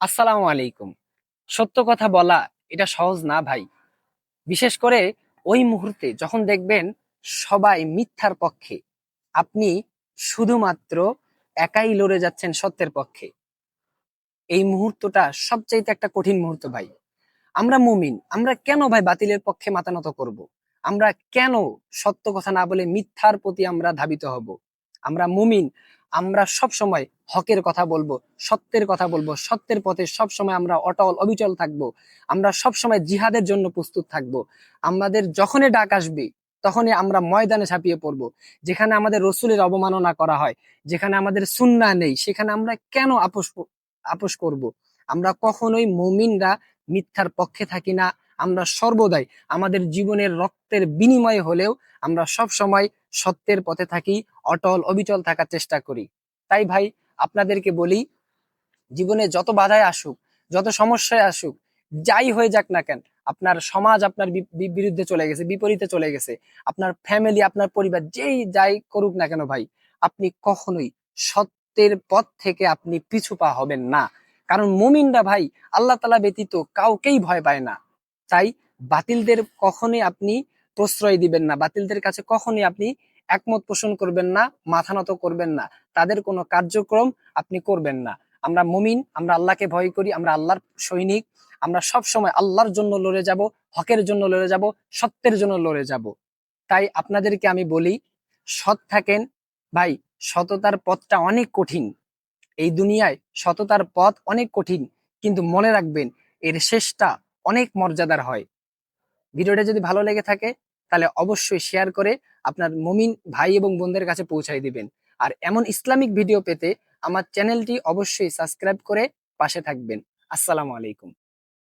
আসসালামু আলাইকুম। সত্য কথা বলা এটা সহজ না ভাই। বিশেষ করে ওই মুহূর্তে যখন দেখবেন সবাই মিথ্যার পক্ষে, আপনি শুধুমাত্র একাই লড়ে যাচ্ছেন সত্যের পক্ষে। এই মুহূর্তটা সবচাইতে একটা কঠিন মুহূর্ত ভাই। আমরা মুমিন, আমরা কেন ভাই বাতিলের পক্ষে মাথা নত করব? আমরা কেন সত্য কথা না বলে মিথ্যার প্রতি আমরা ধাবিত হব? আমরা মুমিন, আমরা সব সময় হকের কথা বলবো, সত্যের কথা বলবো, সত্যের পথে সব সময় আমরা অটল অবিচল থাকবো। আমরা সব সময় জিহাদের জন্য প্রস্তুত থাকবো। আমাদের যখনই ডাক আসবে তখনই আমরা ময়দানে ঝাঁপিয়ে পড়বো। যেখানে আমাদের রসুলের অবমাননা করা হয়, যেখানে আমাদের সুন্নাহ নেই, সেখানে আমরা কেন আপোষ করব? আমরা কখনোই মুমিনরা মিথ্যার পক্ষে থাকি না। আমরা সর্বদাই আমাদের জীবনের রক্তের বিনিময়ে হলেও আমরা সব সময় সত্যের পথে থাকি, অটল অবিচল থাকার চেষ্টা করি। তাই ভাই, আপনাদেরকে বলি, জীবনে যত বাধায় আসুক, যত সমস্যায় আসুক, যাই হয়ে যাক না কেন, আপনার সমাজ আপনার বিরুদ্ধে চলে গেছে, বিপরীতে চলে গেছে, আপনার ফ্যামিলি, আপনার পরিবার যেই যাই করুক না কেন ভাই, আপনি কখনোই সত্যের পথ থেকে আপনি পিছু পা হবেন না। কারণ মুমিনরা ভাই আল্লাহ তাআলা ব্যতীত কাউকেই ভয় পায় না। তাই বাতিলদের কখনোই আপনি প্রশ্রয় দিবেন না, বাতিলদের কাছে কখনোই আপনি একমত পোষণ করবেন না, মাথা নত করবেন না, তাদের কোনো কার্যক্রম আপনি করবেন না। আমরা মুমিন, আমরা আল্লাহকে ভয় করি, আমরা আল্লাহর সৈনিক। আমরা সব সময় আল্লাহর জন্য লড়ে যাব, হকের জন্য লড়ে যাব, সত্যের জন্য লড়ে যাব। তাই আপনাদেরকে আমি বলি, সৎ থাকেন ভাই। সততার পথটা অনেক কঠিন, এই দুনিয়ায় সততার পথ অনেক কঠিন, কিন্তু মনে রাখবেন এর শেষটা অনেক মর্যাদার হয়। ভিডিওটা যদি ভালো লেগে থাকে তাহলে অবশ্যই শেয়ার করে আপনার মুমিন ভাই এবং বোনদের কাছে পৌঁছায় দিবেন। আর এমন ইসলামিক ভিডিও পেতে আমার চ্যানেলটি অবশ্যই সাবস্ক্রাইব করে পাশে থাকবেন। আসসালামু আলাইকুম।